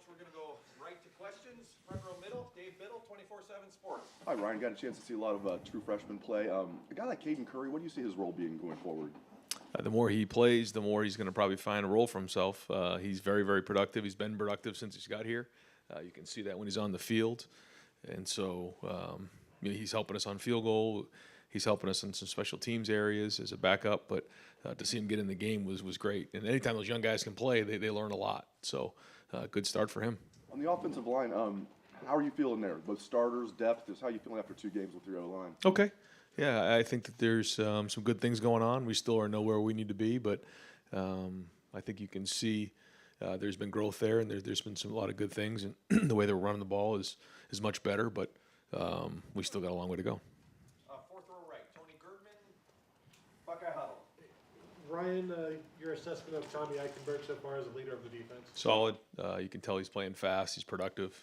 we're going to go right to questions. Front row middle, Dave Biddle, 24/7 Sports. Hi, Ryan. Got a chance to see a lot of true freshmen play. A guy like Caden Curry, what do you see his role being going forward? The more he plays, the more he's going to probably find a role for himself. He's very, very productive. He's been productive since he's got here. You can see that when he's on the field. And so he's helping us on field goal. He's helping us in some special teams areas as a backup. But to see him get in the game was great. And anytime those young guys can play, they learn a lot. So good start for him. On the offensive line, how are you feeling there? Both starters, depth, just how are you feeling after 2 games with your O-line? Okay. Yeah, I think that there's some good things going on. We still are nowhere we need to be, but I think you can see there's been growth there, and there's been a lot of good things, and the way they're running the ball is much better, but we still got a long way to go. Fourth row right, Tony Girdman, Buckeye Huddle. Ryan, your assessment of Tommy Eichenberg so far as a leader of the defense? Solid. You can tell he's playing fast. He's productive.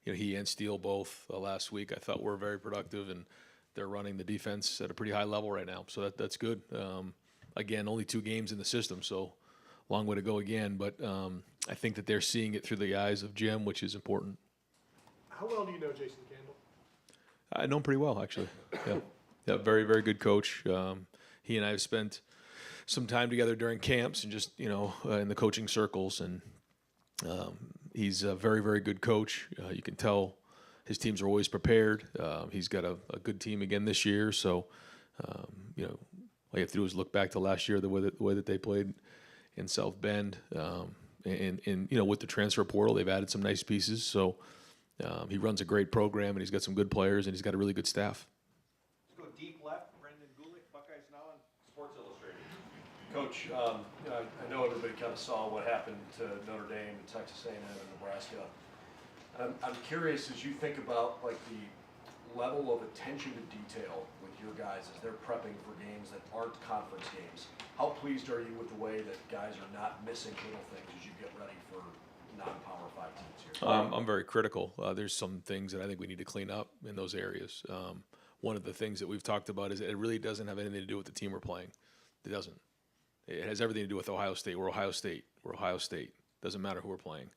He and Steele both last week I thought were very productive, and they're running the defense at a pretty high level right now. So that's good. Again, only 2 games in the system, so long way to go again. But I think that they're seeing it through the eyes of Jim, which is important. How well do you know Jason Campbell? I know him pretty well, actually. Yeah, very, very good coach. He and I have spent some time together during camps and just, in the coaching circles. And he's a very, very good coach. You can tell his teams are always prepared. He's got a good team again this year. So, all you have to do is look back to last year, the way that they played in South Bend. And with the transfer portal, they've added some nice pieces. So he runs a great program, and he's got some good players, and he's got a really good staff. Let's go deep left, Brendan Gulick, Buckeyes Now on Sports Illustrated. Coach, I know everybody kind of saw what happened to Notre Dame and Texas A&M and Nebraska. I'm curious, as you think about like the level of attention to detail with your guys as they're prepping for games that aren't conference games, how pleased are you with the way that guys are not missing little things as you get ready for non-Power 5 teams here? I'm very critical. There's some things that I think we need to clean up in those areas. One of the things that we've talked about is it really doesn't have anything to do with the team we're playing. It doesn't. It has everything to do with Ohio State. We're Ohio State. We're Ohio State. Doesn't matter who we're playing.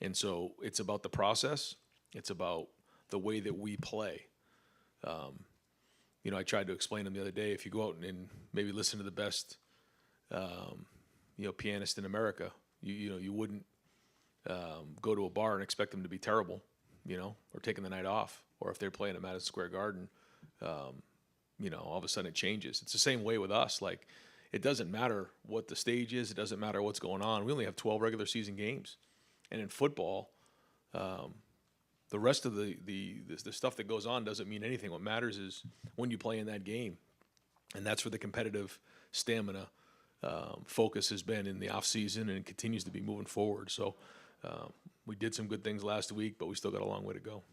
And so it's about the process. It's about the way that we play. I tried to explain to them the other day, if you go out and maybe listen to the best, pianist in America, you wouldn't go to a bar and expect them to be terrible, or taking the night off. Or if they're playing at Madison Square Garden, all of a sudden it changes. It's the same way with us. Like, it doesn't matter what the stage is. It doesn't matter what's going on. We only have 12 regular season games. And in football, the rest of the stuff that goes on doesn't mean anything. What matters is when you play in that game. And that's where the competitive stamina focus has been in the offseason and continues to be moving forward. So we did some good things last week, but we still got a long way to go.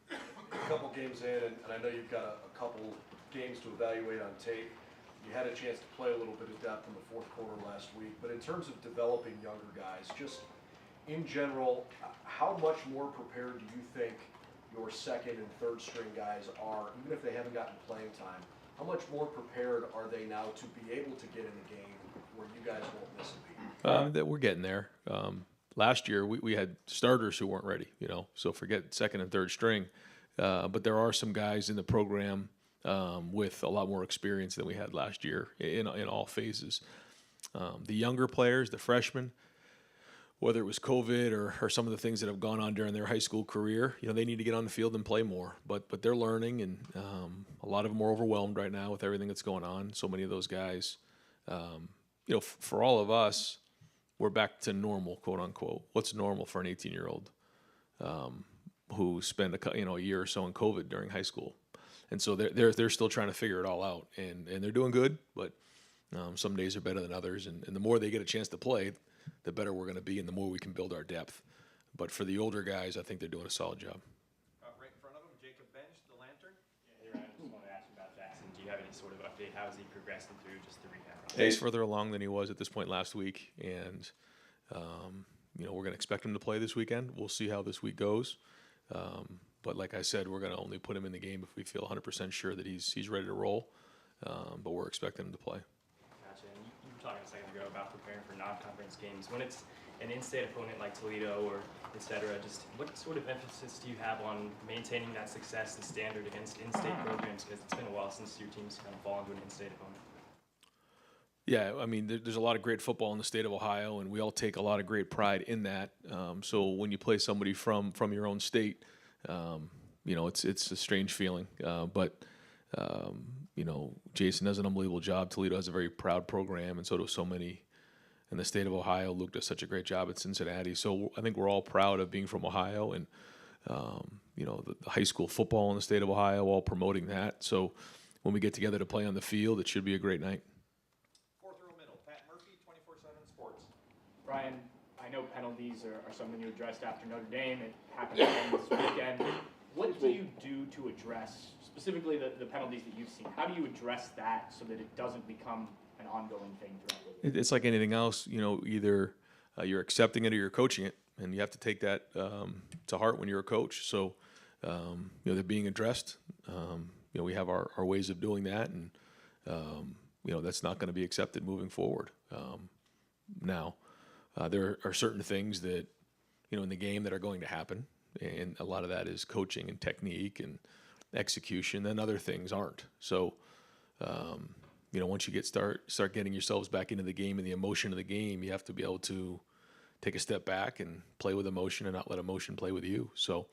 A couple games in, and I know you've got a couple games to evaluate on tape. You had a chance to play a little bit of depth in the fourth quarter last week. But in terms of developing younger guys, just in general, how much more prepared do you think your second and third string guys are, even if they haven't gotten playing time? How much more prepared are they now to be able to get in the game where you guys won't miss a beat? That we're getting there. Last year, we had starters who weren't ready, so forget second and third string. But there are some guys in the program with a lot more experience than we had last year in all phases. The younger players, the freshmen, whether it was COVID or some of the things that have gone on during their high school career, they need to get on the field and play more. But they're learning, and a lot of them are overwhelmed right now with everything that's going on. So many of those guys, for all of us, we're back to normal, quote unquote. What's normal for an 18-year-old who spent a year or so in COVID during high school? And so they're still trying to figure it all out, and they're doing good. But some days are better than others, and the more they get a chance to play, the better we're going to be, and the more we can build our depth. But for the older guys, I think they're doing a solid job. Right in front of him, Jacob Bench, the Lantern. Yeah, hey Ryan, I just wanted to ask you about Jackson. Do you have any sort of update? How is he progressing through just the rehab process? He's further along than he was at this point last week, and we're going to expect him to play this weekend. We'll see how this week goes. But like I said, we're going to only put him in the game if we feel 100% sure that he's ready to roll. But we're expecting him to play. Gotcha. And you were talking a second ago about preparing for non-conference games. When it's an in-state opponent like Toledo or etc. Just what sort of emphasis do you have on maintaining that success and standard against in-state programs? Because it's been a while since your team's kind of fallen to an in-state opponent. Yeah, I mean, there's a lot of great football in the state of Ohio, and we all take a lot of great pride in that. So when you play somebody from your own state, you know, it's a strange feeling. But you know, Jason does an unbelievable job. Toledo has a very proud program, and so do so many in the state of Ohio. Luke does such a great job at Cincinnati. So I think we're all proud of being from Ohio, and you know, the high school football in the state of Ohio, all promoting that. So when we get together to play on the field, it should be a great night. Brian, I know penalties are something you addressed after Notre Dame. It happened again this weekend. What do you do to address, specifically the penalties that you've seen? How do you address that so that it doesn't become an ongoing thing throughout the league? It's like anything else, you know, either you're accepting it or you're coaching it, and you have to take that to heart when you're a coach. So, you know, they're being addressed. You know, we have our ways of doing that, and, you know, that's not going to be accepted moving forward. Now, there are certain things that, you know, in the game that are going to happen, and a lot of that is coaching and technique and execution, and other things aren't. So, you know, once you start getting yourselves back into the game and the emotion of the game, you have to be able to take a step back and play with emotion and not let emotion play with you. So,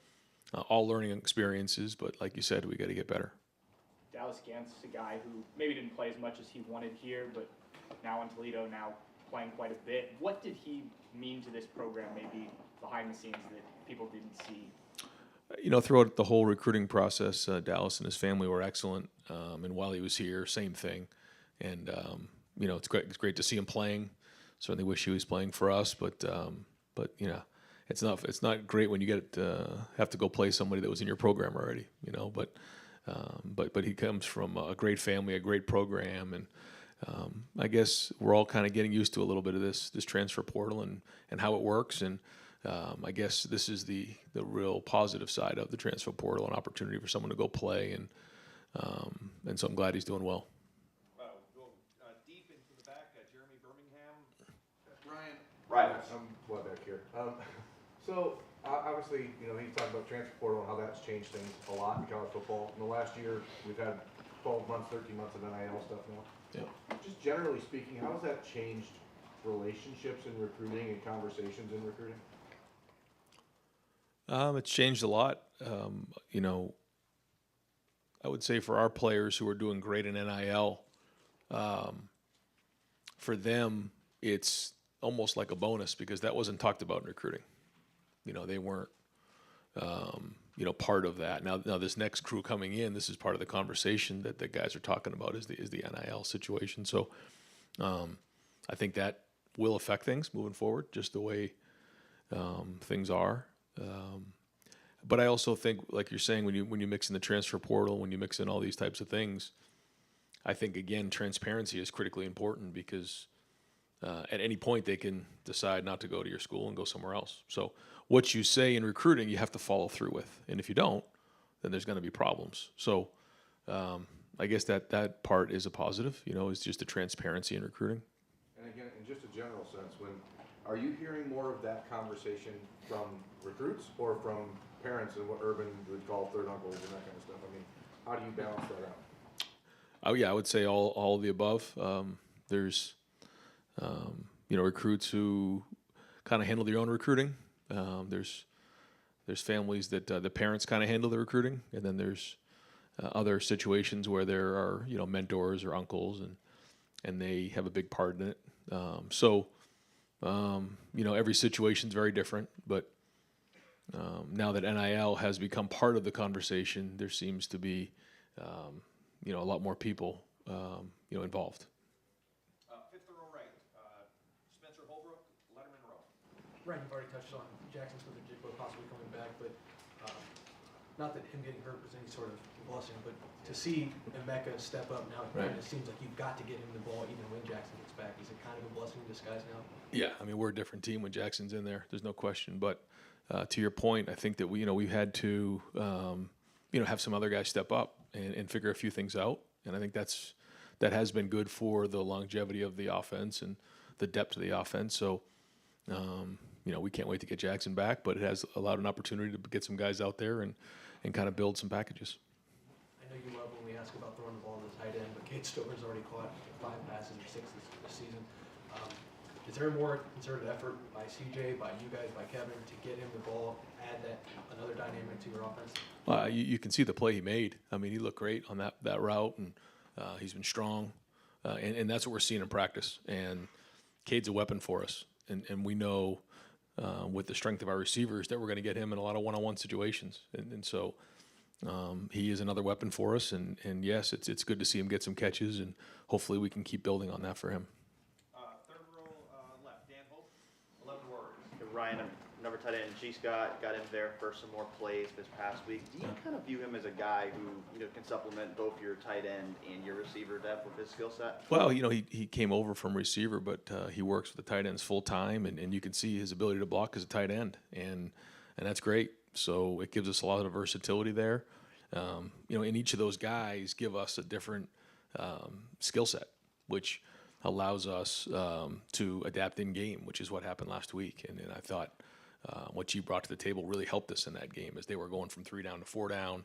all learning experiences, but like you said, we got to get better. Dallas Gant's a guy who maybe didn't play as much as he wanted here, but now in Toledo, now playing quite a bit. What did he mean to this program, maybe behind the scenes, that people didn't see? You know, throughout the whole recruiting process, Dallas and his family were excellent. And while he was here, same thing. And, you know, it's great to see him playing. Certainly wish he was playing for us, but you know, it's not great when you have to go play somebody that was in your program already, you know, but he comes from a great family, a great program, and I guess we're all kind of getting used to a little bit of this transfer portal and how it works. And I guess this is the real positive side of the transfer portal, an opportunity for someone to go play. And so I'm glad he's doing well. Go deep into the back, Jeremy Birmingham. Right. I'm well back here. So obviously, you know, he's talking about transfer portal and how that's changed things a lot in college football. In the last year, we've had 12 months, 13 months of NIL stuff now. Yeah. Just generally speaking, how has that changed relationships in recruiting and conversations in recruiting? It's changed a lot. You know, I would say for our players who are doing great in NIL, for them, it's almost like a bonus because that wasn't talked about in recruiting. You know, they weren't, you know, part of that. Now this next crew coming in, this is part of the conversation that the guys are talking about is the NIL situation. So I think that will affect things moving forward, just the way things are. But I also think, like you're saying, when you mix in the transfer portal, when you mix in all these types of things, I think, again, transparency is critically important because at any point they can decide not to go to your school and go somewhere else. So what you say in recruiting, you have to follow through with. And if you don't, then there's going to be problems. So I guess that part is a positive, you know, is just the transparency in recruiting. And again, in just a general sense, are you hearing more of that conversation from recruits or from parents and what Urban would call third uncles and that kind of stuff? I mean, how do you balance that out? Oh yeah, I would say all of the above. There's you know, recruits who kind of handle their own recruiting. There's families that the parents kind of handle the recruiting, and then there's other situations where there are, you know, mentors or uncles, and they have a big part in it. So you know, every situation's very different, but now that NIL has become part of the conversation, there seems to be you know, a lot more people you know, involved. Fifth row right, Spencer Holbrook, Lettermen Row. Ryan, you've already touched on Jackson Smith-Njigba possibly coming back, but not that him getting hurt was any sort of blessing, but to see Emeka step up now, Right. it seems like you've got to get him the ball even when Jackson gets back. Is it kind of a blessing in disguise now? Yeah, I mean, we're a different team when Jackson's in there. There's no question. But to your point, I think that we've had to you know, have some other guys step up and figure a few things out. And I think that has been good for the longevity of the offense and the depth of the offense. So We can't wait to get Jackson back, but it has allowed an opportunity to get some guys out there and kind of build some packages. I know you love when we ask about throwing the ball to the tight end, but Cade Stover's already caught 5 passes or 6 this season. Is there a more concerted effort by CJ, by you guys, by Kevin to get him the ball, add another dynamic to your offense? Well, you can see the play he made. I mean, he looked great on that route, and he's been strong, and that's what we're seeing in practice. And Cade's a weapon for us, and we know with the strength of our receivers that we're going to get him in a lot of one-on-one situations, and so he is another weapon for us. And yes, it's good to see him get some catches, and hopefully we can keep building on that for him. Third row left, Dan Hope, 11 Warriors. Ryan, another tight end, G. Scott got in there for some more plays this past week. Do you kind of view him as a guy who can supplement both your tight end and your receiver depth with his skill set? Well, he came over from receiver, but he works with the tight ends full time, and you can see his ability to block as a tight end, and that's great. So it gives us a lot of versatility there. And each of those guys give us a different skill set, which allows us to adapt in game, which is what happened last week. And I thought what G brought to the table really helped us in that game as they were going from 3 down to 4 down.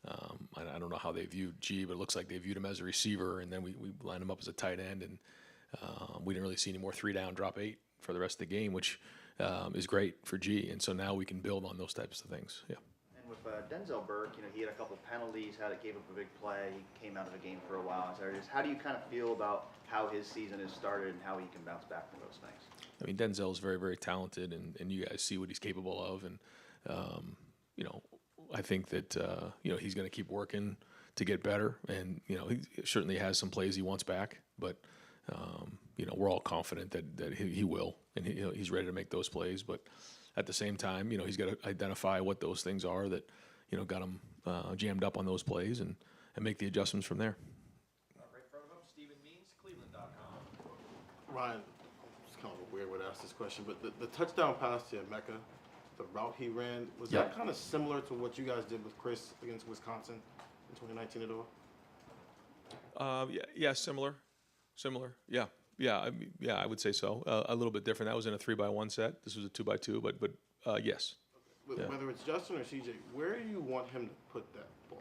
I don't know how they viewed G, but it looks like they viewed him as a receiver, and then we lined him up as a tight end, and we didn't really see any more 3 down, drop 8 for the rest of the game, which is great for G. And so now we can build on those types of things. Yeah. And with Denzel Burke, he had a couple penalties, gave up a big play, he came out of the game for a while. How do you kind of feel about how his season has started and how he can bounce back from those things? I mean, Denzel is very, very talented, and you guys see what he's capable of. And, I think that, he's going to keep working to get better. And, he certainly has some plays he wants back. But, we're all confident that he will. And he's ready to make those plays. But at the same time, he's got to identify what those things are that, got him jammed up on those plays and make the adjustments from there. Right in front of him, Stephen Means, Cleveland.com. Ryan, it's kind of a weird way to ask this question, but the touchdown pass to Mecca, the route he ran, was that kind of similar to what you guys did with Chris against Wisconsin in 2019 at all? Yeah, similar. Yeah, I would say so. A little bit different. That was in a 3-by-1 set. This was a 2-by-2, but yes. Yeah. Whether it's Justin or CJ, where do you want him to put that ball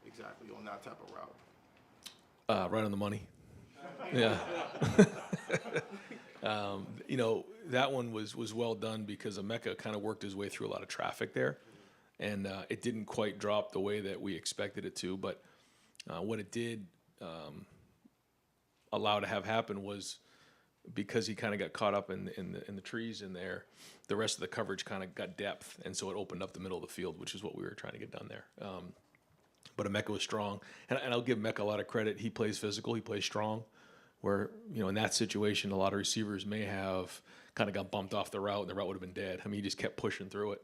exactly on that type of route? Right on the money. Yeah. That one was well done because Emeka kind of worked his way through a lot of traffic there, and it didn't quite drop the way that we expected it to. But what it did allow to have happen was because he kind of got caught up in the trees in there, the rest of the coverage kind of got depth, and so it opened up the middle of the field, which is what we were trying to get done there. But Emeka was strong, and I'll give Emeka a lot of credit. He plays physical, he plays strong, where, in that situation, a lot of receivers may have kind of got bumped off the route, and the route would have been dead. I mean, he just kept pushing through it,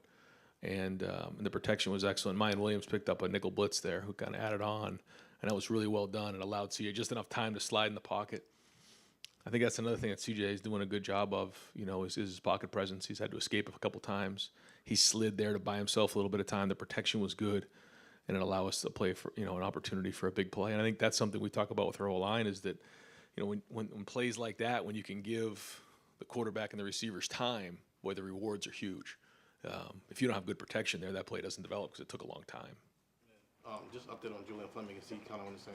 and the protection was excellent. Mayan Williams picked up a nickel blitz there who kind of added on, and that was really well done and allowed CJ just enough time to slide in the pocket. I think that's another thing that CJ is doing a good job of, is his pocket presence. He's had to escape a couple times. He slid there to buy himself a little bit of time. The protection was good, and it allowed us to play for, an opportunity for a big play. And I think that's something we talk about with our whole line is that, when plays like that, when you can give the quarterback and the receivers time, boy, the rewards are huge. If you don't have good protection there, that play doesn't develop because it took a long time. Just update on Julian Fleming. Is he kind of on the same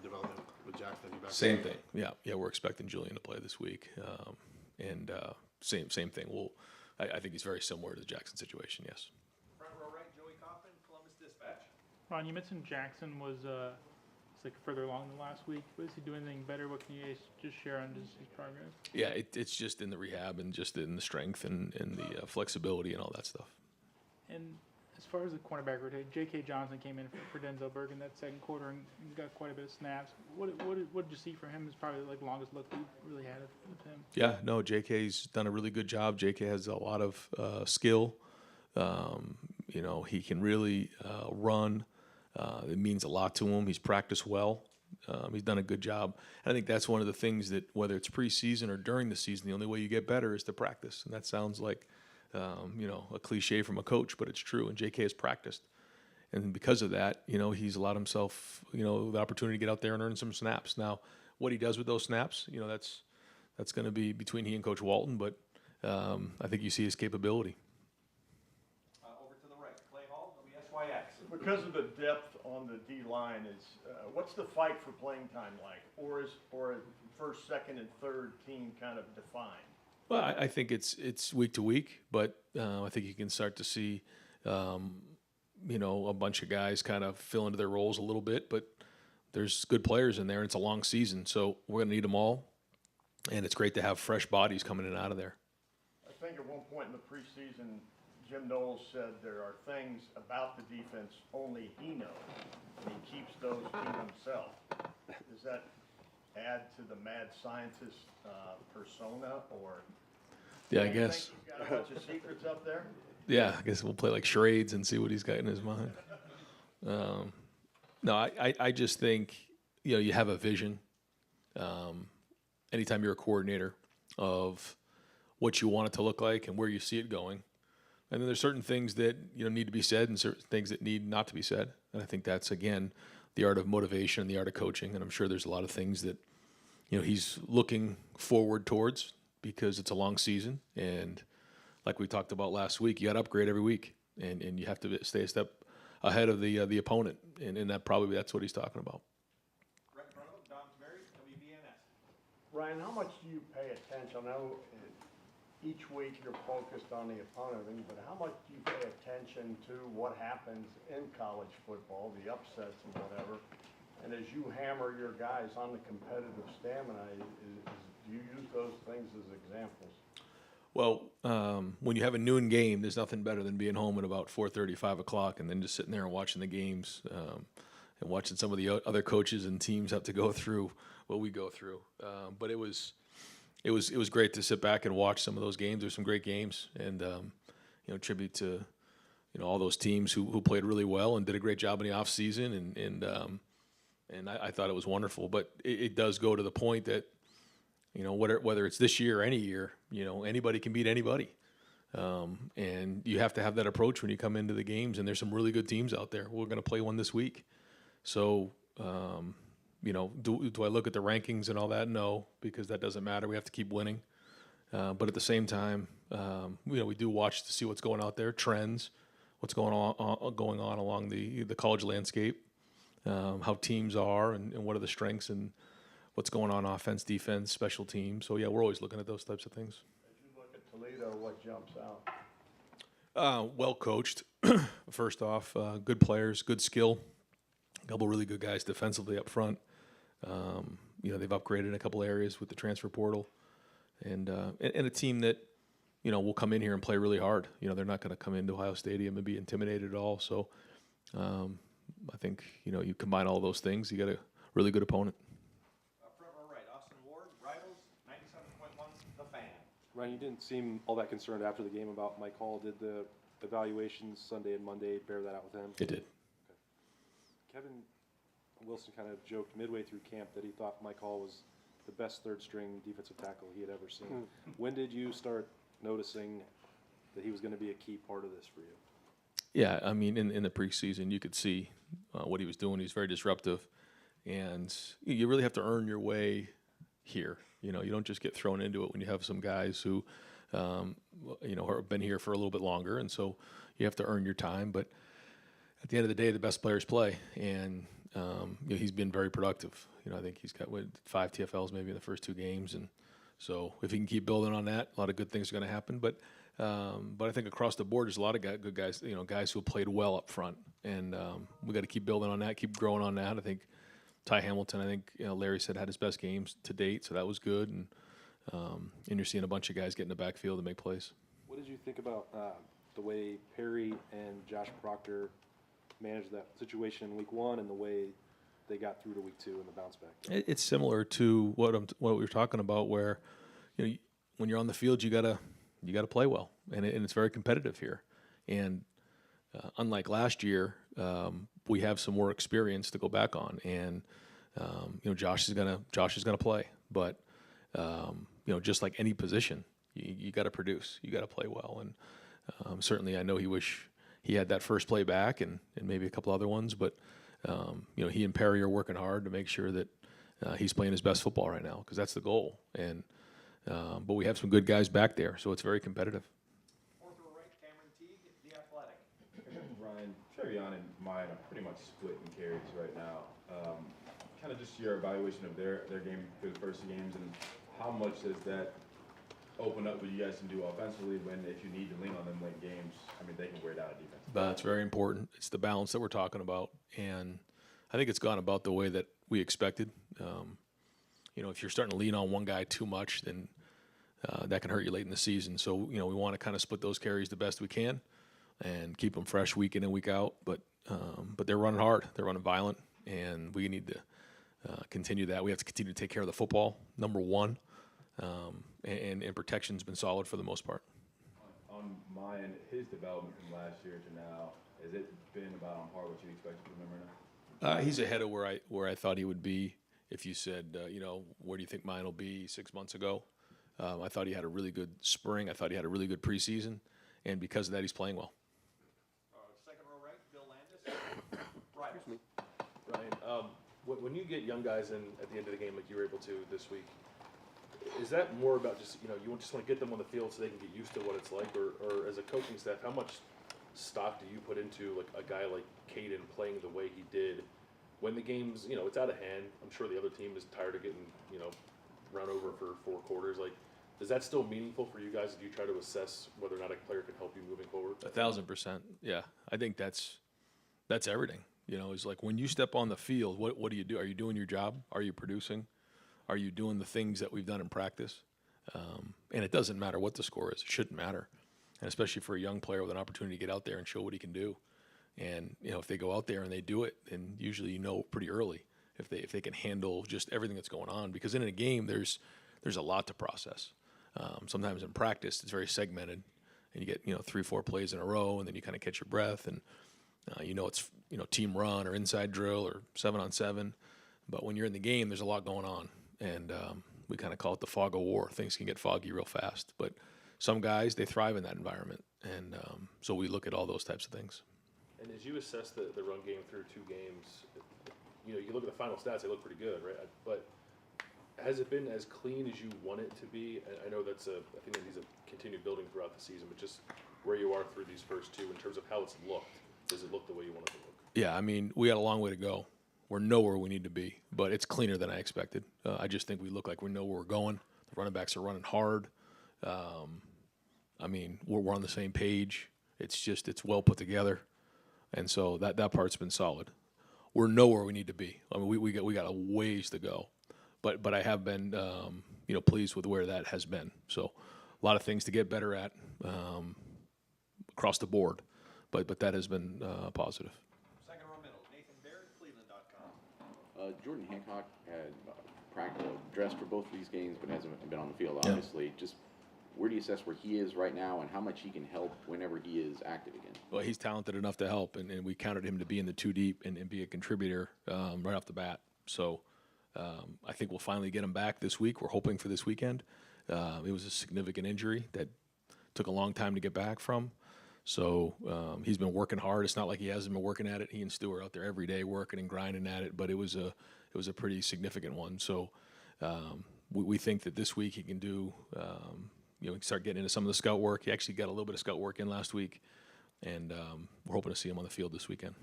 development with Jackson? Same thing. Yeah, we're expecting Julian to play this week, and same thing. I think he's very similar to the Jackson situation. Yes. Front row right, Joey Kaufman, Columbus Dispatch. Ron, you mentioned Jackson was further along than last week. Was he doing anything better? What can you guys just share on just his progress? Yeah, it's just in the rehab and just in the strength and the flexibility and all that stuff. And as far as the cornerback rotation, J.K. Johnson came in for Denzel Burke in that second quarter and he's got quite a bit of snaps. What did you see from him? Is probably the longest look we've really had with him. Yeah, no, J.K.'s done a really good job. J.K. has a lot of skill. He can really run. It means a lot to him. He's practiced well. He's done a good job. And I think that's one of the things that, whether it's preseason or during the season, the only way you get better is to practice. And that sounds like, a cliche from a coach, but it's true. And J.K. has practiced. And because of that, he's allowed himself, the opportunity to get out there and earn some snaps. Now, what he does with those snaps, that's going to be between he and Coach Walton. But I think you see his capability. Over to the right, Clay Hall, WSYX. Because of the depth on the D line, what's the fight for playing time like, or first, second, and third team kind of defined? Well, I think it's week to week, but I think you can start to see, a bunch of guys kind of fill into their roles a little bit. But there's good players in there, and it's a long season, so we're going to need them all. And it's great to have fresh bodies coming in and out of there. I think at one point in the preseason, Jim Knowles said there are things about the defense only he knows, and he keeps those to himself. Does that add to the mad scientist persona, or? Yeah, I do you guess. think he's got a bunch of secrets up there? Yeah, I guess we'll play like charades and see what he's got in his mind. No, I just think, you have a vision. Anytime you're a coordinator of what you want it to look like and where you see it going. And then there's certain things that need to be said and certain things that need not to be said. And I think that's, again, the art of motivation and the art of coaching. And I'm sure there's a lot of things that, he's looking forward towards because it's a long season. And like we talked about last week, you got to upgrade every week. And you have to stay a step ahead of the opponent. And that's what he's talking about. Right in front of him, Don Mary, WBNS. Ryan, how much do you pay attention? I know each week you're focused on the opponent, but how much do you pay attention to what happens in college football, the upsets and whatever? And as you hammer your guys on the competitive stamina, do you use those things as examples? Well, when you have a noon game, there's nothing better than being home at about 4:30, 5 o'clock, and then just sitting there and watching the games and watching some of the other coaches and teams have to go through what we go through. But it was great to sit back and watch some of those games. There's some great games, and tribute to all those teams who played really well and did a great job in the off season, and I thought it was wonderful. But it does go to the point that whether it's this year or any year, anybody can beat anybody, and you have to have that approach when you come into the games. And there's some really good teams out there. We're going to play one this week, so. Do I look at the rankings and all that? No, because that doesn't matter. We have to keep winning. But at the same time, we do watch to see what's going out there, trends, what's going on along the college landscape, how teams are and what are the strengths and what's going on offense, defense, special teams. So, yeah, we're always looking at those types of things. As you look at Toledo, what jumps out? Well coached, first off, good players, good skill, a couple really good guys defensively up front. They've upgraded in a couple areas with the transfer portal, and a team that will come in here and play really hard. They're not going to come into Ohio Stadium and be intimidated at all. So I think you combine all those things, you got a really good opponent. Front row right, Austin Ward, Rivals, 97.1, The Fan. Ryan, you didn't seem all that concerned after the game about Mike Hall. Did the evaluations Sunday and Monday bear that out with him? It did. Okay. Kevin Wilson kind of joked midway through camp that he thought Mike Hall was the best third-string defensive tackle he had ever seen. When did you start noticing that he was going to be a key part of this for you? Yeah, I mean, in the preseason, you could see what he was doing. He's very disruptive, and you really have to earn your way here. You don't just get thrown into it when you have some guys who, have been here for a little bit longer, and so you have to earn your time. But at the end of the day, the best players play, and he's been very productive. I think he's got 5 TFLs maybe in the first 2 games, and so if he can keep building on that, a lot of good things are going to happen. But I think across the board, there's a lot of good guys, guys who have played well up front, and we got to keep building on that, keep growing on that. I think Ty Hamilton, I think Larry said had his best games to date, so that was good, and you're seeing a bunch of guys get in the backfield to make plays. What did you think about the way Perry and Josh Proctor managed that situation in week 1 and the way they got through to week 2 and the bounce back? It's similar to what we were talking about, where when you're on the field, you gotta play well, and it's very competitive here. And unlike last year, we have some more experience to go back on, and Josh is gonna play, but just like any position, you got to produce, you got to play well, and certainly I know he wish he had that first play back and maybe a couple other ones, but he and Perry are working hard to make sure that he's playing his best football right now, because that's the goal. And But we have some good guys back there, so it's very competitive. Fourth row right, Cameron Teague, The Athletic. Ryan, Trevion and mine are pretty much split in carries right now. Kind of just your evaluation of their game through the first 2 games, and how much does that open up what you guys can do offensively when if you need to lean on them late games, I mean, they can wear down a defense. That's very important. It's the balance that we're talking about, and I think it's gone about the way that we expected. If you're starting to lean on one guy too much, then that can hurt you late in the season. So, we want to kind of split those carries the best we can and keep them fresh week in and week out. But they're running hard. They're running violent, and we need to continue that. We have to continue to take care of the football, number one, and protection's been solid for the most part. On mine, his development from last year to now, has it been about on par what you expected from him right now? He's ahead of where I thought he would be. If you said, where do you think mine will be 6 months ago? I thought he had a really good spring. I thought he had a really good preseason, and because of that, he's playing well. Second row right, Bill Landis. Rivals. Ryan, when you get young guys in at the end of the game like you were able to this week, is that more about just, you just want to get them on the field so they can get used to what it's like, or as a coaching staff, how much stock do you put into like a guy like Caden playing the way he did when the game's, it's out of hand? I'm sure the other team is tired of getting, run over for 4 quarters. Like, is that still meaningful for you guys? Do you try to assess whether or not a player can help you moving forward? 1,000%. Yeah, I think that's everything. It's like when you step on the field, what do you do? Are you doing your job? Are you producing? Are you doing the things that we've done in practice? And it doesn't matter what the score is. It shouldn't matter. And especially for a young player with an opportunity to get out there and show what he can do. And, if they go out there and they do it, then usually pretty early if they can handle just everything that's going on. Because in a game, there's a lot to process. Sometimes in practice, it's very segmented. And you get, 3-4 plays in a row, and then you kind of catch your breath. And, it's, team run or inside drill or 7-on-7. But when you're in the game, there's a lot going on. And we kind of call it the fog of war. Things can get foggy real fast. But some guys, they thrive in that environment. And so we look at all those types of things. And as you assess the run game through 2 games, you look at the final stats, they look pretty good, right? But has it been as clean as you want it to be? I know I think that needs to continue building throughout the season, but just where you are through these first 2 in terms of how it's looked. Does it look the way you want it to look? Yeah, I mean, we got a long way to go. We're nowhere we need to be, but it's cleaner than I expected. I just think we look like we know where we're going. The running backs are running hard. I mean, we're on the same page. It's well put together. And so that part's been solid. We're nowhere we need to be. I mean, we got a ways to go, but I have been pleased with where that has been. So a lot of things to get better at across the board, but that has been positive. Second row middle, Nathan Baird, Cleveland.com. Jordan Hancock had dressed for both of these games, but hasn't been on the field. Obviously, yeah. Just where do you assess where he is right now, and how much he can help whenever he is active again? Well, he's talented enough to help, and we counted him to be in the 2 deep and be a contributor right off the bat. So I think we'll finally get him back this week. We're hoping for this weekend. It was a significant injury that took a long time to get back from. So he's been working hard. It's not like he hasn't been working at it. He and Stu are out there every day working and grinding at it, but it was a pretty significant one. So we think that this week he can do start getting into some of the scout work. He actually got a little bit of scout work in last week, and we're hoping to see him on the field this weekend.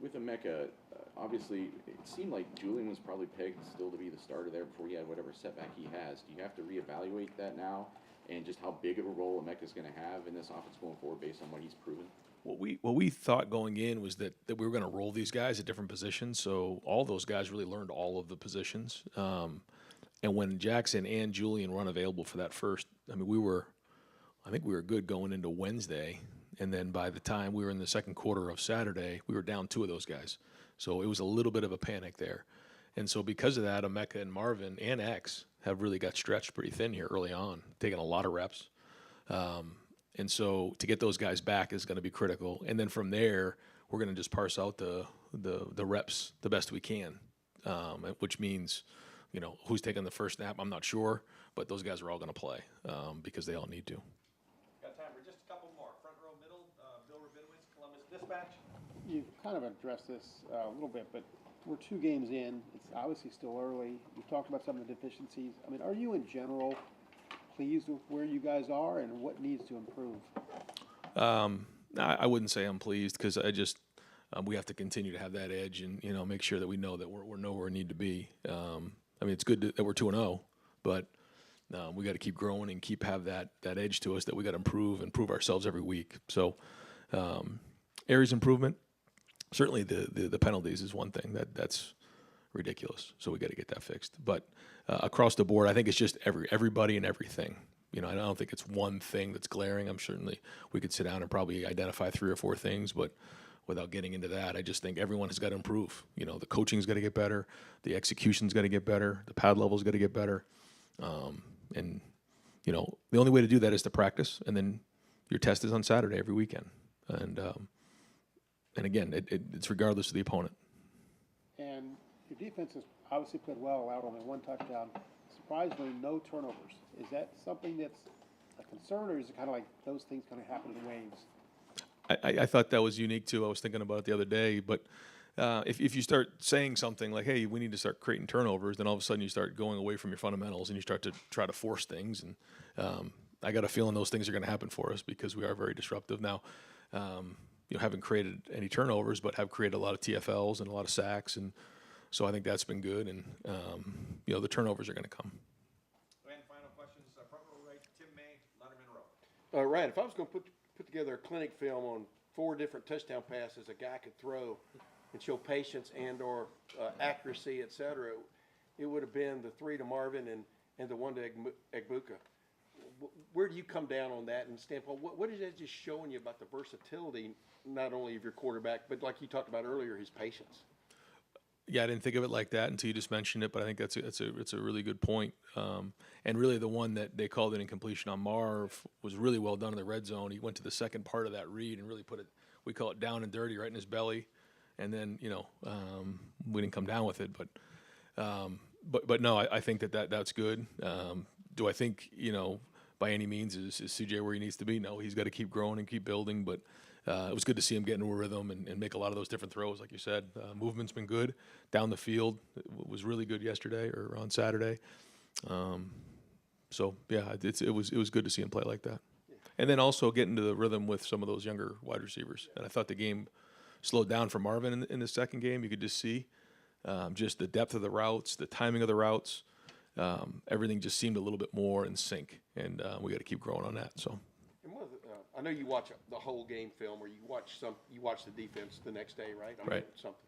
With Emeka, obviously, it seemed like Julian was probably pegged still to be the starter there before he had whatever setback he has. Do you have to reevaluate that now, and just how big of a role Emeka's going to have in this offense going forward based on what he's proven? What we thought going in was that we were going to roll these guys at different positions, so all those guys really learned all of the positions. And when Jackson and Julian were unavailable for that first, I think we were good going into Wednesday, and then by the time we were in the second quarter of Saturday, we were down 2 of those guys. So it was a little bit of a panic there. And so because of that, Emeka and Marvin and X have really got stretched pretty thin here early on, taking a lot of reps. And so to get those guys back is going to be critical. And then from there, we're going to just parse out the reps the best we can, which means – who's taking the first snap, I'm not sure, but those guys are all going to play because they all need to. Got time for just a couple more. Front row middle, Bill Rabinowitz, Columbus Dispatch. You kind of addressed this a little bit, but we're 2 games in. It's obviously still early. You've talked about some of the deficiencies. I mean, are you in general pleased with where you guys are and what needs to improve? I wouldn't say I'm pleased because I just we have to continue to have that edge and make sure that we know that we're nowhere we need to be. I mean, it's good that we're 2-0, but we got to keep growing and keep have that edge to us that we got to improve ourselves every week. So areas improvement. Certainly the penalties is one thing that's ridiculous. So we got to get that fixed. But across the board, I think it's just everybody and everything. I don't think it's one thing that's glaring. We could sit down and probably identify 3 or 4 things, but without getting into that, I just think everyone has got to improve. The coaching's got to get better, the execution's got to get better, the pad level's got to get better, and the only way to do that is to practice, and then your test is on Saturday every weekend, and again, it's regardless of the opponent. And your defense has obviously played well, allowed only 1 touchdown. Surprisingly, no turnovers. Is that something that's a concern, or is it kind of like those things kind of happen in waves? I thought that was unique too. I was thinking about it the other day, but if you start saying something like, "Hey, we need to start creating turnovers," then all of a sudden you start going away from your fundamentals and you start to try to force things. And I got a feeling those things are going to happen for us because we are very disruptive now. Haven't created any turnovers, but have created a lot of TFLs and a lot of sacks, and so I think that's been good. And the turnovers are going to come. And final questions, front row right, Tim May, Lettermen Row. Ryan, if I was going to put together a clinic film on 4 different touchdown passes a guy could throw and show patience and or accuracy, et cetera, it would have been the 3 to Marvin and the 1 to Egbuka. Where do you come down on that and standpoint? What is that just showing you about the versatility, not only of your quarterback, but like you talked about earlier, his patience? Yeah, I didn't think of it like that until you just mentioned it, but I think it's a really good point. And really, the one that they called an incompletion on Marv was really well done in the red zone. He went to the second part of that read and really put it, we call it down and dirty, right in his belly. And then we didn't come down with it, but no, I think that's good. Do I think by any means is CJ where he needs to be? No, he's got to keep growing and keep building, but. It was good to see him get into a rhythm and make a lot of those different throws, like you said. Movement's been good down the field. It was really good yesterday or on Saturday. So yeah, it was good to see him play like that. And then also get into the rhythm with some of those younger wide receivers. And I thought the game slowed down for Marvin in the second game. You could just see just the depth of the routes, the timing of the routes. Everything just seemed a little bit more in sync, and we got to keep growing on that. So. I know you watch the whole game film, or you watch the defense the next day, right? Right. Something.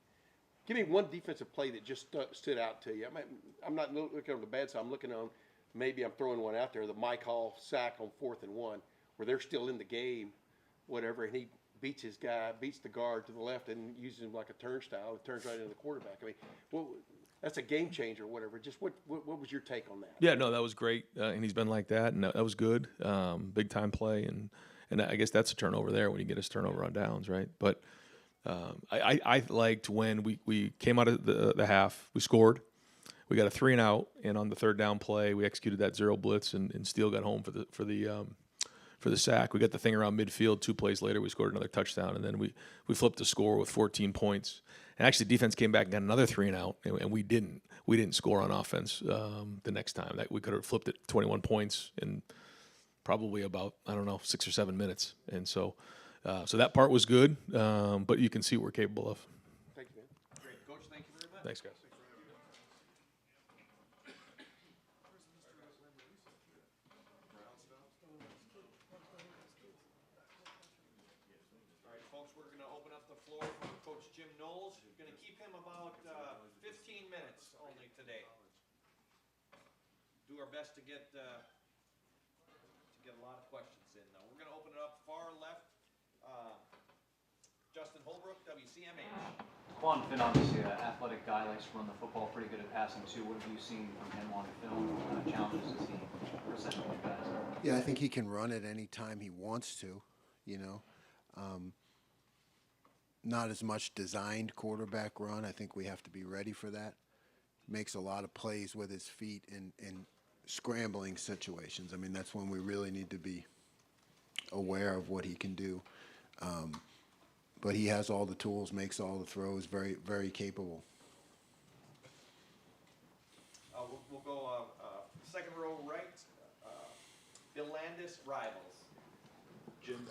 Give me one defensive play that just stood out to you. I'm not looking on the bad side. I'm looking on, maybe I'm throwing one out there, the Mike Hall sack on 4th and 1, where they're still in the game, whatever, and he beats the guard to the left and uses him like a turnstile. It turns right into the quarterback. I mean, that's a game changer, or whatever. Just what was your take on that? Yeah, no, that was great, and he's been like that, and that was good. Big time play, and I guess that's a turnover there when you get a turnover on downs, right? But I liked when we came out of the half, we scored, we got a 3 and out, and on the 3rd down play, we executed that 0 blitz, and Steele got home for the sack. We got the thing around midfield. 2 plays later, we scored another touchdown, and then we flipped the score with 14 points. And actually, defense came back and got another 3 and out, and we didn't score on offense the next time. That we could have flipped it 21 points in probably about 6 or 7 minutes, and so that part was good. But you can see what we're capable of. Thank you, man. Great, Coach. Thank you very much. Thanks, guys. All right, folks, we're going to open up the floor for Coach Jim Knowles. We're going to keep him about 15 minutes only today. Do our best to get a lot of questions in. We're going to open it up far left. Justin Holbrook, WCMH. Quan Finn, obviously an athletic guy, likes to run the football, pretty good at passing too. What have you seen from him on film? What kind of challenges does he present to you guys? Yeah, I think he can run it any time he wants to, Not as much designed quarterback run. I think we have to be ready for that. Makes a lot of plays with his feet in scrambling situations. I mean, that's when we really need to be aware of what he can do. But he has all the tools, makes all the throws, very, very capable. we'll go second row right. Bill Landis, Rivals. Jim,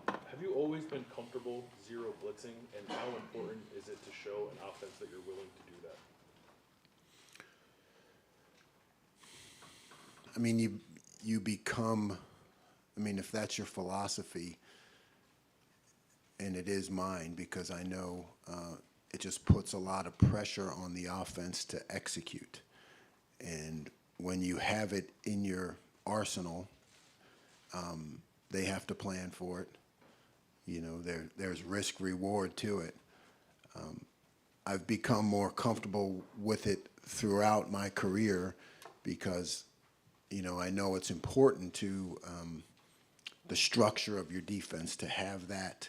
have you always been comfortable zero blitzing, and how important is it to show an offense that you're willing to do that? I mean, you become, I mean, if that's your philosophy, and it is mine, because I know it just puts a lot of pressure on the offense to execute. And when you have it in your arsenal, they have to plan for it. You know, there's risk reward to it. I've become more comfortable with it throughout my career because, you know, I know it's important to the structure of your defense to have that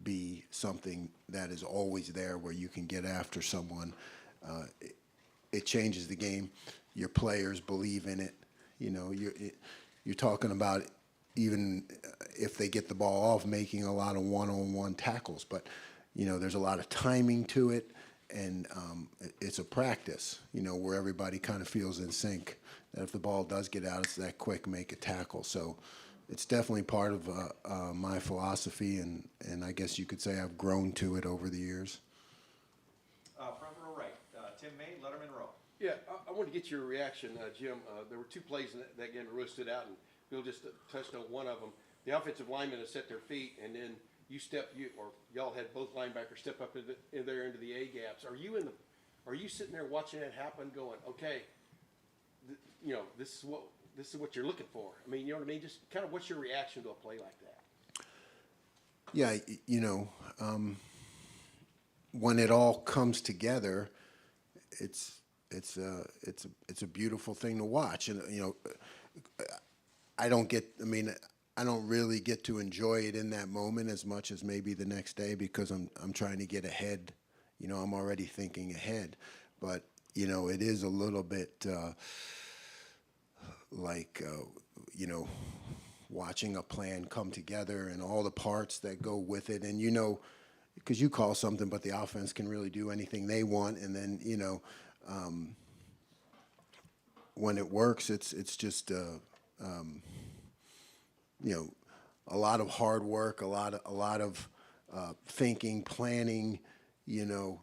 be something that is always there where you can get after someone. It changes the game. Your players believe in it. You know, you're talking about even if they get the ball off, making a lot of one-on-one tackles. But, you know, there's a lot of timing to it, and it's a practice, you know, where everybody kind of feels in sync, that if the ball does get out, it's that quick, make a tackle. So it's definitely part of my philosophy, and I guess you could say I've grown to it over the years. Front row right. Tim May, Lettermen Row. Yeah, I want to get your reaction, Jim. There were two plays in that game that really stood out, and Bill just touched on one of them. The offensive linemen have set their feet, and then y'all had both linebackers step up into the A gaps. Are you sitting there watching that happen, going, okay, you know, this is what you're looking for? I mean, you know what I mean? Just kind of what's your reaction to a play like that? Yeah, you know, when it all comes together, it's a beautiful thing to watch. And, you know, I don't really get to enjoy it in that moment as much as maybe the next day, because I'm trying to get ahead. You know, I'm already thinking ahead. But, you know, it is a little bit like, you know, watching a plan come together and all the parts that go with it. And, you know, because you call something, but the offense can really do anything they want. And then, you know, when it works, it's just, you know, a lot of hard work, a lot of thinking, planning, you know,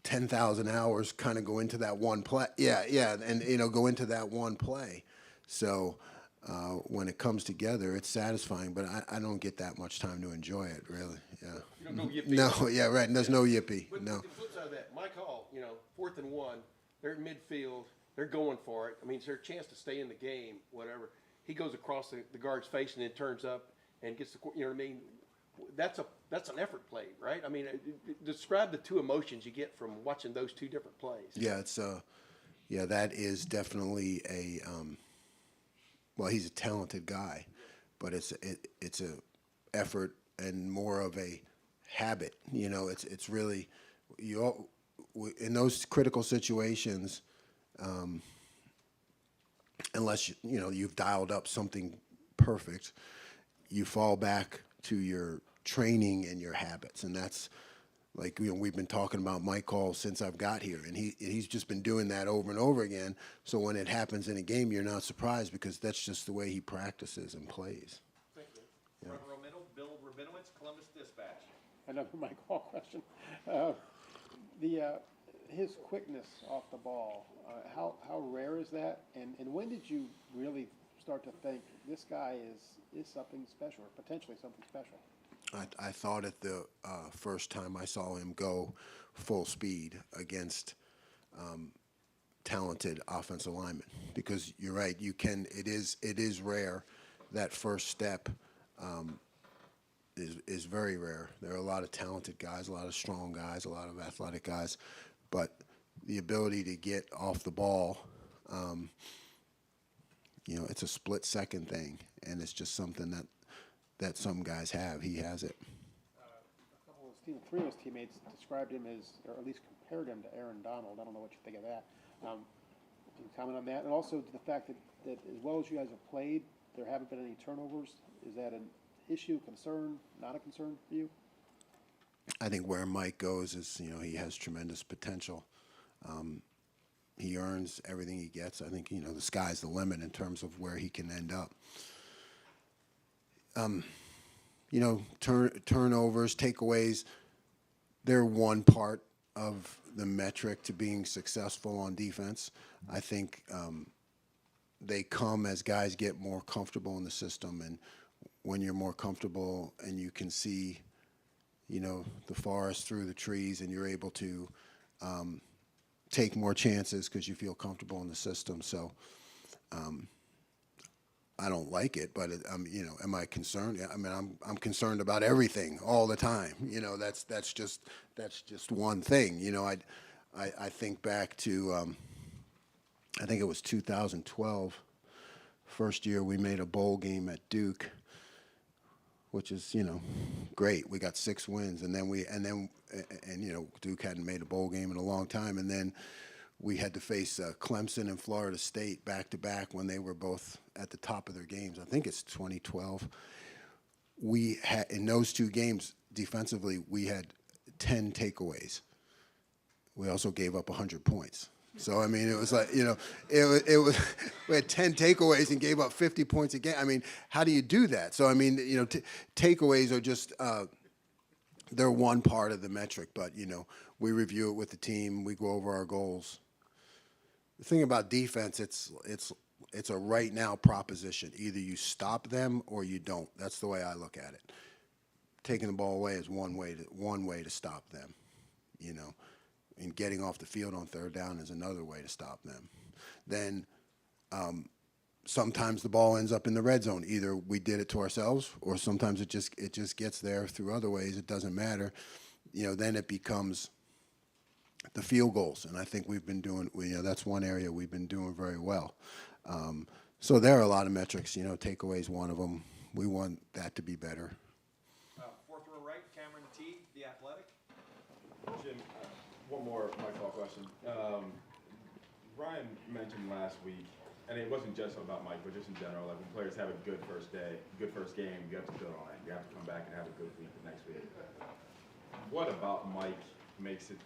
10,000 hours kind of go into that one play. Yeah, and, you know, go into that one play. So when it comes together, it's satisfying, but I don't get that much time to enjoy it, really. Yeah. You don't go yippee. No, yeah, right. And there's no yippee. But No. the flip side of that, my call, you know, 4th and 1, they're in midfield, they're going for it. I mean, is there a chance to stay in the game, whatever? He goes across the guard's face and then turns up and gets the, you know what I mean? That's an effort play, right? I mean, describe the two emotions you get from watching those two different plays. Yeah, yeah, that is definitely a, well, he's a talented guy, but it's a effort and more of a habit. You know, it's really, in those critical situations, unless you know you've dialed up something perfect, you fall back to your training and your habits, and that's like, you know, we've been talking about Mike Hall since I've got here, and he's just been doing that over and over again. So when it happens in a game, you're not surprised, because that's just the way he practices and plays. Thank you. Yeah. Front row middle, Bill Rabinowitz, Columbus Dispatch. Another Mike Hall question. His quickness off the ball, how rare is that? And when did you really start to think this guy is something special, or potentially something special? I thought it the first time I saw him go full speed against talented offensive linemen, because you're right, it is rare. That first step is very rare. There are a lot of talented guys, a lot of strong guys, a lot of athletic guys, but the ability to get off the ball, you know, it's a split-second thing, and it's just something that some guys have. He has it. Three of his teammates described him as, or at least compared him to Aaron Donald. I don't know what you think of that. Can you comment on that? And also to the fact that as well as you guys have played, there haven't been any turnovers. Is that an issue, concern, not a concern for you? I think where Mike goes is, you know, he has tremendous potential. he earns everything he gets. I think, the sky's the limit in terms of where he can end up. Turnovers, takeaways, they're one part of the metric to being successful on defense. I think they come as guys get more comfortable in the system, and when you're more comfortable and you can see, the forest through the trees, and you're able to take more chances because you feel comfortable in the system. So I don't like it, but am I concerned? Yeah, I mean, I'm concerned about everything all the time. That's just one thing. I think back to I think it was 2012, first year we made a bowl game at Duke, which is great. We got 6 wins, and then Duke hadn't made a bowl game in a long time, and then we had to face Clemson and Florida State back to back when they were both at the top of their games. I think it's 2012. We had, in those 2 games defensively, we had 10 takeaways. We also gave up 100 points. So, I mean, it was like, it was we had 10 takeaways and gave up 50 points a game. I mean, how do you do that? So, I mean, takeaways are just, they're one part of the metric, but, we review it with the team. We go over our goals. The thing about defense, it's a right now proposition. Either you stop them or you don't. That's the way I look at it. Taking the ball away is one way to stop them, and getting off the field on 3rd down is another way to stop them. Then sometimes the ball ends up in the red zone. Either we did it to ourselves, or sometimes it just gets there through other ways. It doesn't matter. Then it becomes the field goals, and I think we've been doing. That's one area we've been doing very well. So there are a lot of metrics. Takeaways, one of them. We want that to be better. 4th row right, Cameron T, The Athletic. Jim, one more Mike Hall question. Ryan mentioned last week, and it wasn't just about Mike, but just in general, like when players have a good first game, you have to build on it. You have to come back and have a good week the next week. What about Mike makes it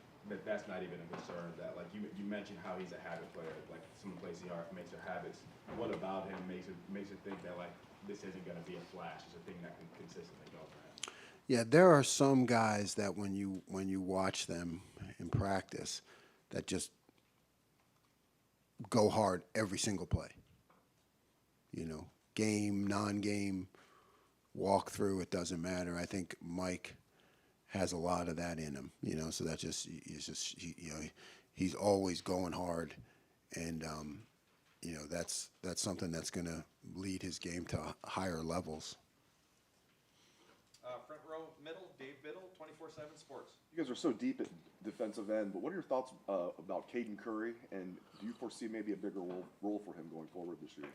that's not even a concern? That, like, you mentioned how he's a habit player, like some plays he makes their habits. What about him makes it think that, like, this isn't going to be a flash? It's a thing that can consistently go for him. Yeah, there are some guys that when you watch them in practice, that just go hard every single play. Game, non-game, walk through, it doesn't matter. I think Mike has a lot of that in him, so that's he's always going hard, and that's something that's going to lead his game to higher levels. Front row middle, Dave Biddle, 24/7 Sports. You guys are so deep at defensive end, but what are your thoughts about Caden Curry, and do you foresee maybe a bigger role for him going forward this year?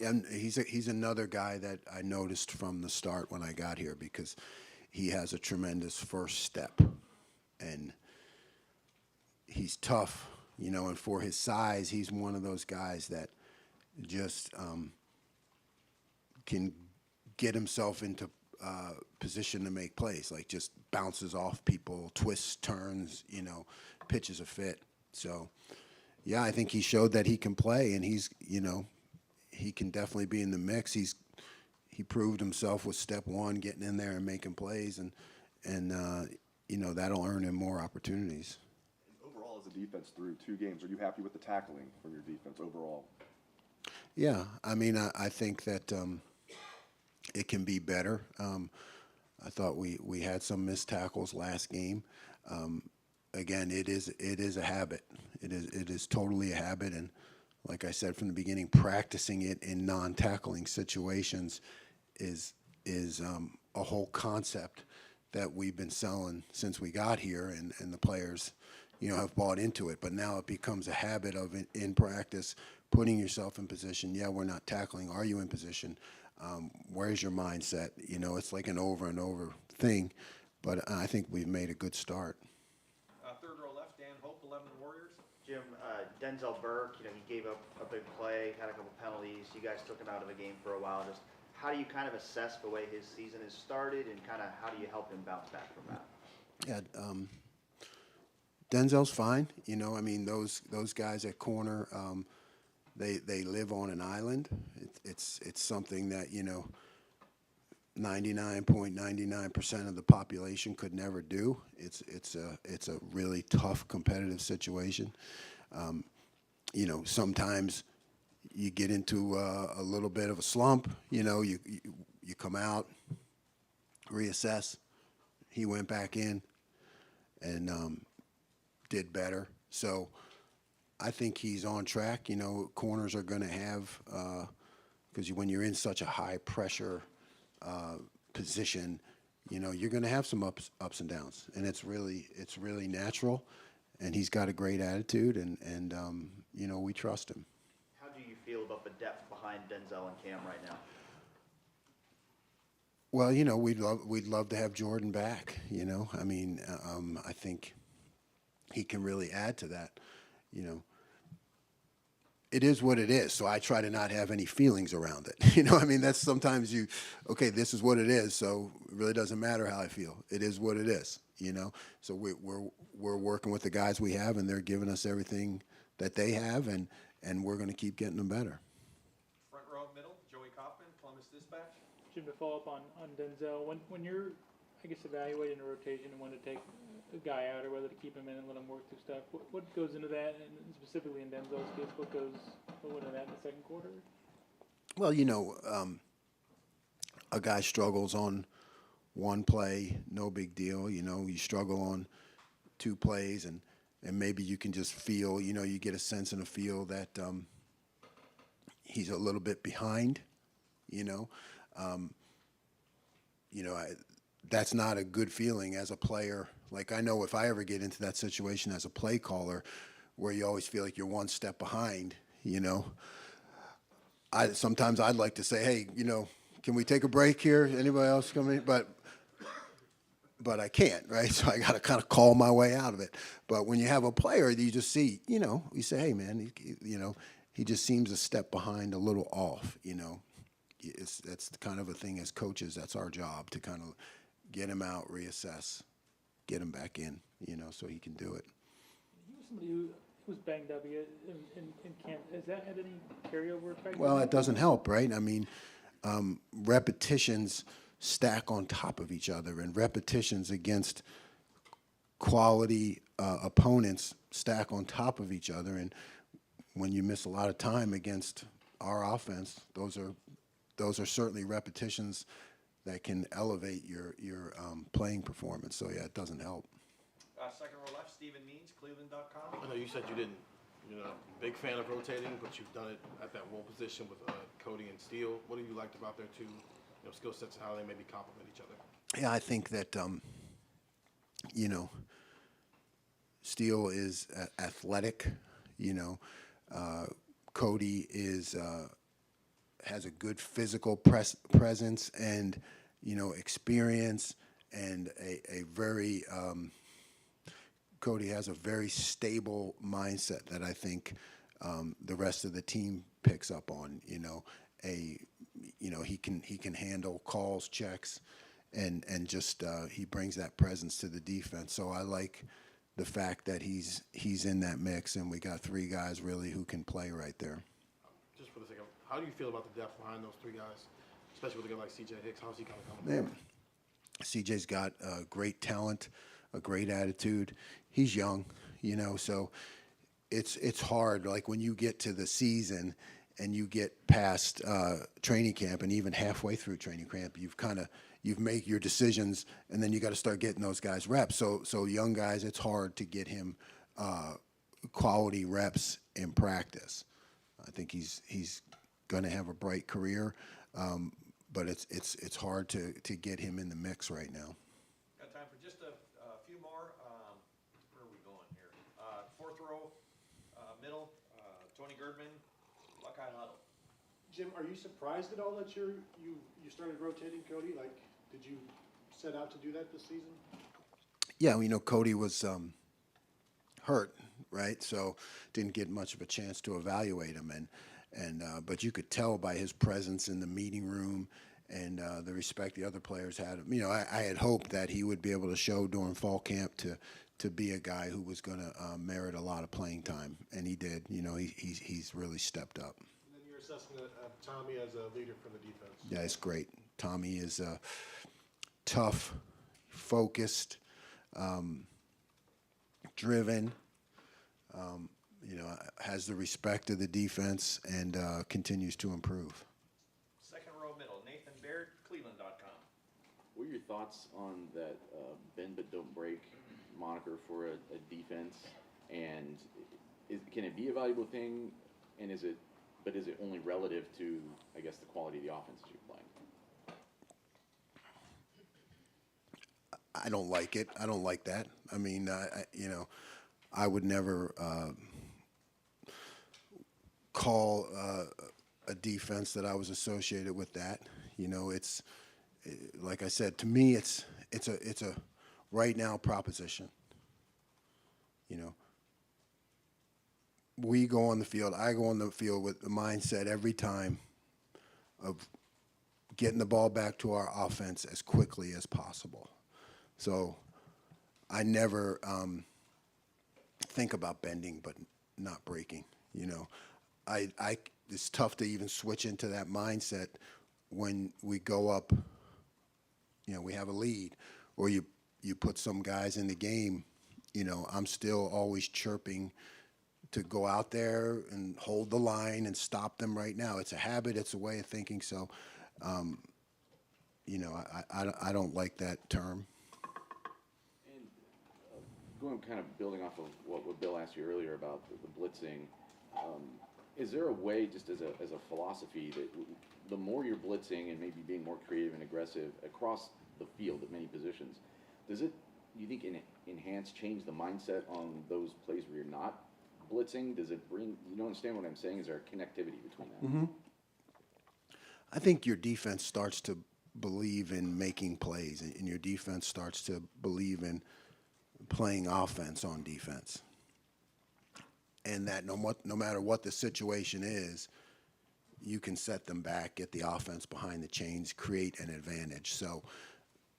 And he's another guy that I noticed from the start when I got here, because he has a tremendous first step, and he's tough, and for his size, he's one of those guys that just can get himself into position to make plays, like just bounces off people, twists, turns, pitches a fit. So, yeah, I think he showed that he can play, and he can definitely be in the mix. He proved himself with step 1, getting in there and making plays, and that'll earn him more opportunities. Overall, as a defense through 2 games, are you happy with the tackling from your defense overall? Yeah, I mean, I think that it can be better. I thought we had some missed tackles last game. Again, it is a habit. It is totally a habit, and like I said from the beginning, practicing it in non-tackling situations is a whole concept that we've been selling since we got here, and the players, have bought into it. But now it becomes a habit of in practice, putting yourself in position. Yeah, we're not tackling. Are you in position? Where's your mindset? It's like an over and over thing, but I think we've made a good start. 3rd row left, Dan Hope, Lettermen Warriors. Jim, Denzel Burke, he gave up a big play, had a couple penalties. You guys took him out of the game for a while. Just how do you kind of assess the way his season has started, and kind of how do you help him bounce back from that? Yeah, Denzel's fine. You know, I mean, those guys at corner, they live on an island. It's something that, you know, 99.99% of the population could never do. It's a really tough competitive situation. You know, sometimes you get into a little bit of a slump. You know, you come out, reassess. He went back in and did better. So I think he's on track. You know, corners are going to have, because when you're in such a high pressure position, you know, you're going to have some ups and downs, and it's really natural. And he's got a great attitude, and you know, we trust him. How do you feel about the depth behind Denzel and Cam right now? Well, you know, we'd love to have Jordan back. You know, I mean, I think he can really add to that. You know, it is what it is. So I try to not have any feelings around it. You know, I mean, that's sometimes okay, this is what it is. So it really doesn't matter how I feel. It is what it is. You know, so we're working with the guys we have, and they're giving us everything that they have, and we're going to keep getting them better. Front row, middle, Joey Kaufman, Columbus Dispatch. Jim, to follow up on Denzel, when you're, I guess, evaluating a rotation and when to take a guy out or whether to keep him in and let him work through stuff, what goes into that, and specifically in Denzel's case, what went into that in the second quarter? Well, you know, a guy struggles on one play, no big deal. You know, you struggle on two plays, and maybe you can just feel, you know, you get a sense and a feel that he's a little bit behind, you know. That's not a good feeling as a player. Like, I know if I ever get into that situation as a play caller where you always feel like you're one step behind, you know, sometimes I'd like to say, hey, you know, can we take a break here? Anybody else coming? But I can't, right? So I got to kind of call my way out of it. But when you have a player, you just see, you know, you say, hey, man, you know, he just seems a step behind, a little off, you know. That's kind of a thing as coaches. That's our job, to kind of get him out, reassess, get him back in, you know, so he can do it. He was somebody who was banged up in camp. Has that had any carryover effect? Well, it doesn't help, right? I mean, repetitions stack on top of each other, and repetitions against quality opponents stack on top of each other. And when you miss a lot of time against our offense, those are certainly repetitions that can elevate your playing performance. So yeah, it doesn't help. Second row left, Stephen Means, Cleveland.com. I know you said you're not a big fan of rotating, but you've done it at that one position with Cody and Steele. What have you liked about their two skill sets and how they maybe complement each other? Yeah, I think that, you know, Steele is athletic, you know. Cody has a good physical presence and, you know, experience, and a very Cody has a very stable mindset that I think the rest of the team picks up on. You know, he can handle calls, checks, and just he brings that presence to the defense. So I like the fact that he's in that mix, and we got three guys really who can play right there. Just for the sake of, how do you feel about the depth behind those three guys, especially with a guy like C.J. Hicks? How's he kind of coming? Man, C.J.'s got great talent, a great attitude. He's young, you know, so it's hard. Like when you get to the season and you get past training camp, and even halfway through training camp, you've made your decisions, and then you got to start getting those guys reps. So young guys, it's hard to get him quality reps in practice. I think he's going to have a bright career, but it's hard to get him in the mix right now. Got time for just a few more. Where are we going here? Fourth row, middle, Tony Girdman, Buckeye Huddle. Jim, are you surprised at all that you started rotating Cody? Like, did you set out to do that this season? Yeah, you know, Cody was hurt, right? So didn't get much of a chance to evaluate him, but you could tell by his presence in the meeting room and the respect the other players had. You know, I had hoped that he would be able to show during fall camp to be a guy who was going to merit a lot of playing time, and he did. You know, he's really stepped up. And then your assessment of Tommy as a leader for the defense. Yeah, it's great. Tommy is tough, focused, driven. You know, has the respect of the defense and continues to improve. Second row middle, Nathan Baird, Cleveland.com. What are your thoughts on that bend but don't break moniker for a defense? And can it be a valuable thing? And is it only relative to, I guess, the quality of the offense that you're playing? I don't like it. I don't like that. I mean, you know, I would never call a defense that I was associated with that. You know, like I said, to me, it's a right now proposition. You know, we go on the field. I go on the field with the mindset every time of getting the ball back to our offense as quickly as possible. So I never think about bending but not breaking. You know, it's tough to even switch into that mindset when we go up. You know, we have a lead, or you put some guys in the game. You know, I'm still always chirping to go out there and hold the line and stop them right now. It's a habit. It's a way of thinking. So, you know, I don't like that term. And going kind of building off of what Bill asked you earlier about the blitzing, is there a way, just as a philosophy, that the more you're blitzing and maybe being more creative and aggressive across the field at many positions, does it, you think, change the mindset on those plays where you're not blitzing? Does it bring, you understand what I'm saying? Is there a connectivity between that? Mm-hmm. I think your defense starts to believe in making plays, and your defense starts to believe in playing offense on defense. And that no matter what the situation is, you can set them back, get the offense behind the chains, create an advantage. So,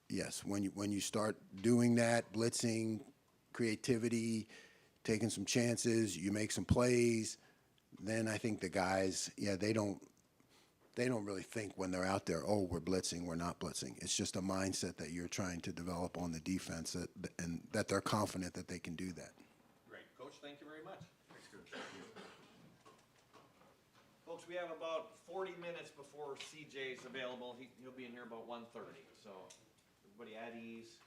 yes, when you start doing that, blitzing, creativity, taking some chances, you make some plays, then I think the guys, they don't really think when they're out there, oh, we're blitzing, we're not blitzing. It's just a mindset that you're trying to develop on the defense, and that they're confident that they can do that. Great. Coach, thank you very much. Thanks, Coach. Folks, we have about 40 minutes before CJ's available. He'll be in here about 1:30, so everybody at ease.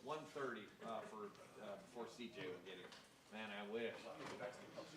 1:30 before CJ will get here. Man, I wish.